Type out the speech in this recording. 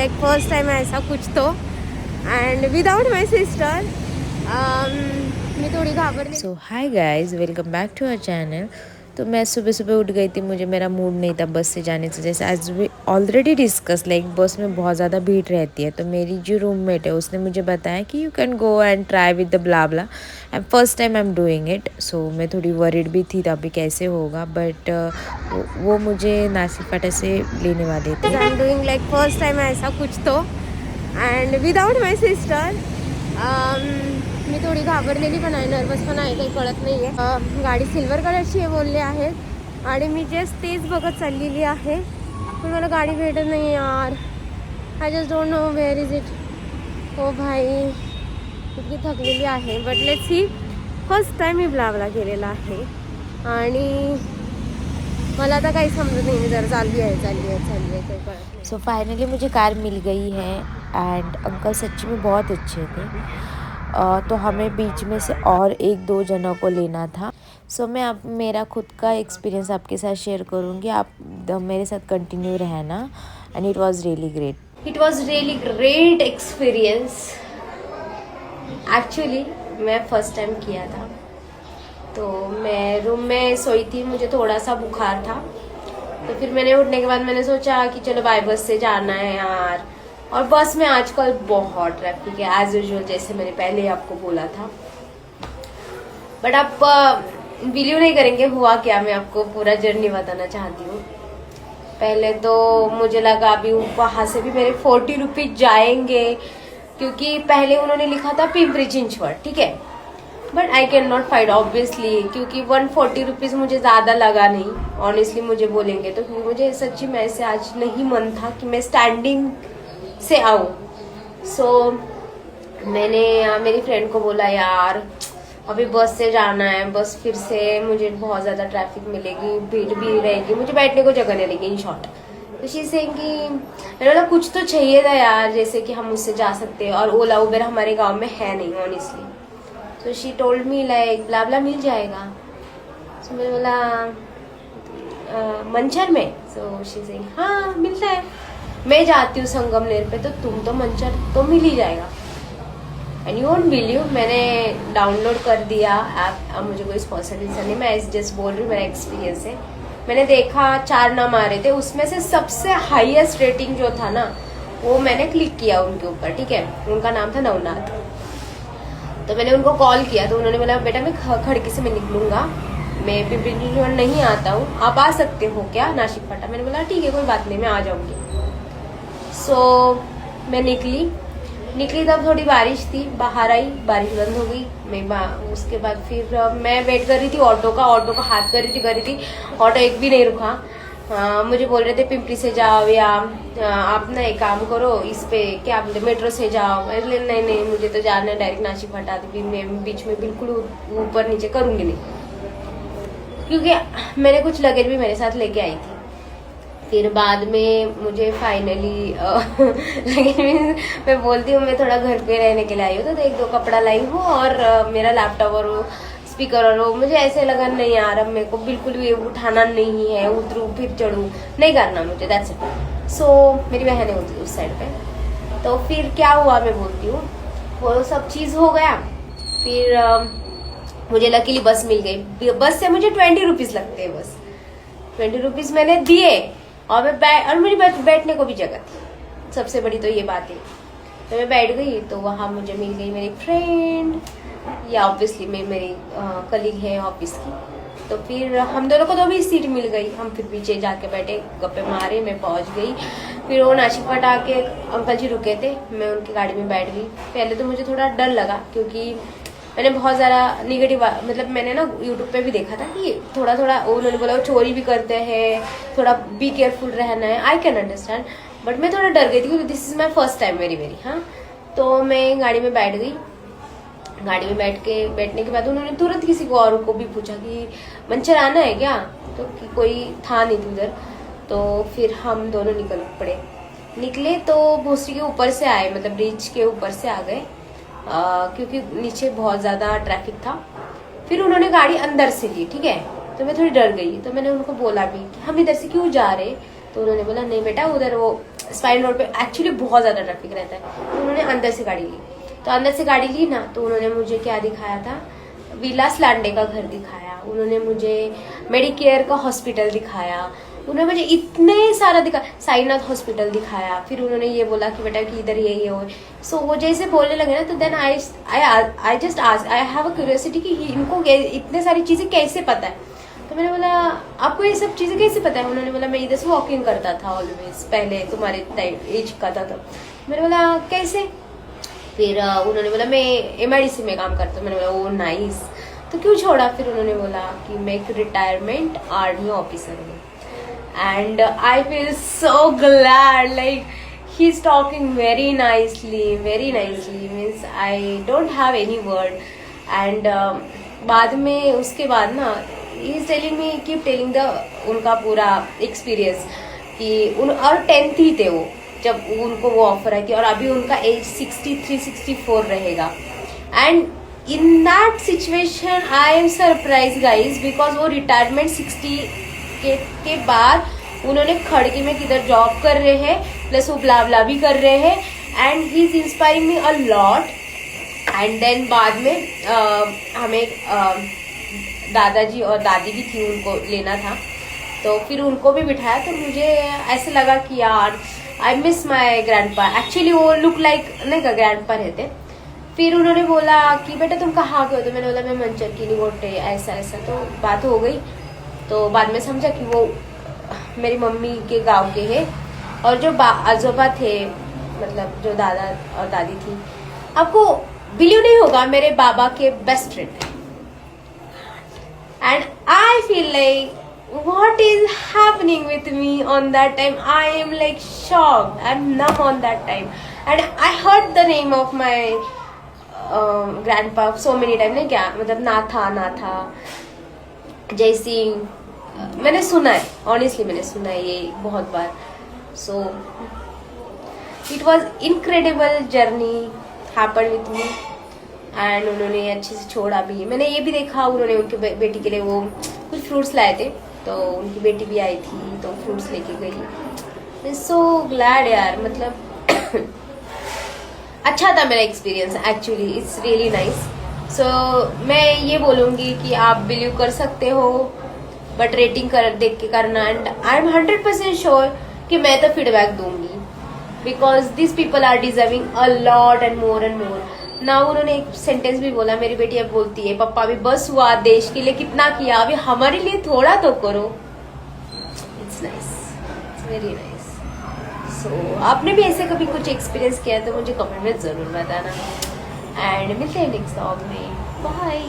Like first time ऐसा कुछ तो, एंड विदाउट माई सिस्टर मैं थोड़ी घाबरने। So hi guys, welcome back to our channel. तो मैं सुबह सुबह उठ गई थी, मुझे मेरा मूड नहीं था बस से जाने से। जैसे आज भी ऑलरेडी डिस्कस, लाइक बस में बहुत ज़्यादा भीड़ रहती है। तो मेरी जो रूममेट है उसने मुझे बताया कि you can go and try with the blah blah, and first time I am doing it. So मैं थोड़ी वरीड भी थी अभी कैसे होगा, बट वो मुझे नासिक से लेने वाले थे। आई am doing like first time ऐसा कुछ तो, एंड विदाउट माई सिस्टर मी थोडी घाबरलेली पण आहे, नर्वस पण आहे, काही कळत नाही आहे. गाडी सिल्वर कलरची आहे बोलले आहेत आणि मी जस्ट तेच बघत चाललेली आहे, पण मला गाडी भेटत नाही यार. I just don't know where is it. हो भाई, इतकी थकलेली आहे. But let's see. First time me blah blah केलेला आहे आणि मला आता काही समजत नाही. मी जरा चालली आहे काही कळत नाही. सो फाइनली मुझे कार मिल गई है, एंड अंकल सच्ची में बहुत अच्छे थे। तो हमें बीच में से और एक दो जनों को लेना था। सो मैं अब मेरा खुद का एक्सपीरियंस आपके साथ शेयर करूँगी, आप मेरे साथ कंटिन्यू रहना। And it was really great, it was really great experience. Actually मैं फर्स्ट टाइम किया था, तो मैं रूम में सोई थी, मुझे थोड़ा सा बुखार था. तो फिर मैंने उठने के बाद मैंने सोचा कि चलो बाय बस से जाना है यार. और बस में आजकल बहुत ट्रैफिक है एज यूजुअल, जैसे मैंने पहले आपको बोला था. बट आप बिलीव नहीं करेंगे हुआ क्या. मैं आपको पूरा जर्नी बताना चाहती हूँ. पहले तो मुझे लगा अभी वहां से भी मेरे 40 रुपीज जाएंगे, क्योंकि पहले उन्होंने लिखा था पिंपरी चिंचवड, ठीक है. But I can not find obviously, क्योंकि 140 रुपीज़ मुझे ज़्यादा लगा नहीं ऑनेस्टली मुझे बोलेंगे तो. क्योंकि मुझे सच्ची में से आज नहीं मन था कि मैं स्टैंडिंग से आऊँ. सो मैंने मेरी फ्रेंड को बोला यार अभी बस से जाना है, बस फिर से मुझे बहुत ज़्यादा ट्रैफिक मिलेगी, भीड़ भी रहेगी, मुझे बैठने को जगह नहीं रहेगी इन शॉर्ट. तो शी से कि मैंने बोला कुछ तो चाहिए था यार, जैसे कि हम उससे जा सकते हैं. और ओला उबेर हमारे गाँव में है नहीं ऑनेस्टली. तो she told me like blah blah मिल जाएगा. सो मैंने बोला मंचर में. सो शी से हाँ मिलता है, मैं जाती हूँ संगमनेर पे, तो तुम तो मंचर तो मिल ही जाएगा. एंड यू वोंट बिलीव, मैंने डाउनलोड कर दिया ऐप. अब मुझे कोई स्पॉन्सरशिप नहीं, मैं जस्ट बोल रही हूँ, मेरा एक्सपीरियंस है. मैंने देखा 4 नाम आ रहे थे, उसमें से सबसे हाईएस्ट रेटिंग जो था ना वो मैंने क्लिक किया उनके ऊपर, ठीक है. उनका नाम था नवनाथ. तो मैंने उनको कॉल किया, तो उन्होंने बोला बेटा मैं खड़की से मैं निकलूंगा, मैं पिंपरी चिंचवड नहीं आता हूँ, आप आ सकते हो क्या नासिक फाटा. मैंने बोला ठीक है कोई बात नहीं मैं आ जाऊंगी. सो मैं निकली तब थोड़ी बारिश थी, बाहर आई बारिश बंद हो गई. मैं उसके बाद फिर मैं वेट कर रही थी ऑटो का हाथ कर रही थी. ऑटो एक भी नहीं रुका. मुझे बोल रहे थे पिंपरी से जाओ या आप ना एक काम करो इस पे क्या बोलते मेट्रो से जाओ. नहीं मुझे तो जाना है डायरेक्ट नासिक फाटा. मैं बीच में बिल्कुल ऊपर नीचे करूंगी नहीं, क्योंकि मैंने कुछ लगेज भी मेरे साथ लेके आई थी. फिर बाद में मुझे फाइनली लगेज मैं बोलती हूँ मैं थोड़ा घर पे रहने के लिए आई हूँ, तो एक दो कपड़ा लाई हूँ और मेरा लैपटॉप और स्पीकर. और वो मुझे ऐसे लगा नहीं यार अब मेरे को बिल्कुल भी उठाना नहीं है, उतरूँ फिर चढ़ूँ नहीं करना मुझे, दैट्स इट. सो मेरी बहन है उस साइड पे. तो फिर क्या हुआ मैं बोलती हूँ, वो सब चीज़ हो गया. फिर मुझे लकीली बस मिल गई. बस से मुझे 20 रुपीज़ लगते हैं, बस 20 रुपीज़ मैंने दिए और और मुझे बैठने को भी जगह थी. सबसे बड़ी तो ये बात है. तो मैं बैठ गई, तो वहाँ मुझे मिल गई मेरी फ्रेंड, या ऑब्वियसली मेरी कलीग है ऑफिस की. तो फिर हम दोनों को तो भी सीट मिल गई. हम फिर पीछे जाके बैठे, गप्पे मारे, मैं पहुंच गई. फिर वो नासिक फाटा के अंकल जी रुके थे, मैं उनकी गाड़ी में बैठ गई. पहले तो मुझे थोड़ा डर लगा, क्योंकि मैंने बहुत ज़्यादा निगेटिव मतलब मैंने ना यूट्यूब पे भी देखा था कि थोड़ा उन्होंने बोला वो चोरी भी करते हैं, थोड़ा बी केयरफुल रहना है. आई कैन अंडरस्टैंड, बट मैं थोड़ा डर गई थी क्योंकि this is my first time मेरी हाँ. तो मैं गाड़ी में बैठ गई. गाड़ी में बैठने के बाद उन्होंने तुरंत किसी को और को भी पूछा कि मंचर आना है क्या, तो कि कोई था नहीं उधर. तो फिर हम दोनों निकले तो भोसरी के ऊपर से आए, मतलब ब्रिज के ऊपर से आ गए, क्योंकि नीचे बहुत ज़्यादा ट्रैफिक था. फिर उन्होंने गाड़ी अंदर से ली, ठीक है. तो मैं थोड़ी डर गई, तो मैंने उनको बोला भी कि हम इधर से क्यों जा रहे. तो उन्होंने बोला नहीं बेटा उधर वो स्पाइन रोड पे एक्चुअली बहुत ज़्यादा ट्रैफिक रहता है। तो उन्होंने अंदर से गाड़ी ली, तो अंदर से गाड़ी ली ना, तो उन्होंने मुझे क्या दिखाया था, विलास लांडे का घर दिखाया, उन्होंने मुझे मेडिकेयर का हॉस्पिटल दिखाया, उन्होंने मुझे इतने सारा साईनाथ हॉस्पिटल दिखाया। फिर उन्होंने ये बोला कि बेटा कि इधर ये हो। सो वो जैसे बोलने लगे ना, तो देन आई जस्ट आज आई हैव अ क्यूरियोसिटी कि इनको इतने सारी चीज़ें कैसे पता है। तो मैंने बोला आपको ये सब चीज़ें कैसे पता है? उन्होंने बोला मैं इधर से वॉकिंग करता था ऑलवेज, पहले तुम्हारे एज का था तब। मैंने बोला कैसे? फिर उन्होंने बोला मैं MIDC में काम करता हूँ। मैंने बोला ओ नाइस, तो क्यों छोड़ा? फिर उन्होंने बोला कि मैं एक रिटायरमेंट आर्मी ऑफिसर हूँ। And I feel so glad, like he is talking very nicely means I don't have any word. And बाद में उसके बाद ना he is telling me, keep telling the उनका पूरा एक्सपीरियंस कि और 10th ही थे वो जब उनको वो ऑफर आई थी, और अभी उनका एज 63-64 रहेगा। And in that situation I am surprise guys, because वो रिटायरमेंट 60 के बाद उन्होंने खड़की में किधर जॉब कर रहे हैं, प्लस वो ब्ला भी कर रहे हैं। And he is inspiring me a lot. And then बाद में हमें दादाजी और दादी भी थी, उनको लेना था, तो फिर उनको भी बिठाया। तो मुझे ऐसे लगा कि यार I miss my grandpa. Actually वो लुक लाइक नहीं का ग्रैंडपा रहते। फिर उन्होंने बोला कि बेटा तुम कहाँ के हो? तो मैंने बोला मैं मंचर की निगोटे, ऐसा तो बात हो गई। तो बाद में समझा कि वो मेरी मम्मी के गांव के हैं, और जो आजोबा थे, मतलब जो दादा और दादी थी, आपको बिलीव नहीं होगा, मेरे बाबा के best friend. And I feel like what is happening with me on that time? I am like shocked, I'm numb on that time. And I heard the name of my grandpa so many times. नहीं क्या मतलब, नाथा जय सिंह, मैंने सुना है, honestly मैंने सुना है ये बहुत बार। So it was incredible journey happen with me. And उन्होंने अच्छे से छोड़ा भी। मैंने ये भी देखा, उन्होंने उनके बेटी के लिए वो कुछ फ्रूट्स लाए थे, तो उनकी बेटी भी आई थी तो फ्रूट्स लेके गई। सो ग्लैड यार, मतलब अच्छा था मेरा experience actually, it's really nice. So मैं ये बोलूँगी कि आप बिलीव कर सकते हो, बट रेटिंग देख के करना। एंड आई एम 100% श्योर कि मैं तो फीडबैक दूंगी, because this people are deserving a lot and more ना। उन्होंने एक सेंटेंस भी बोला, मेरी बेटी अब बोलती है पापा अभी बस हुआ, देश के लिए कितना किया, अभी हमारे लिए थोड़ा तो करो। It's nice, it's very nice. So आपने भी ऐसे कभी कुछ एक्सपीरियंस किया तो मुझे कमेंट में जरूर बताना। एंड मिलते हैं नेक्स्ट व्लॉग में। बाय।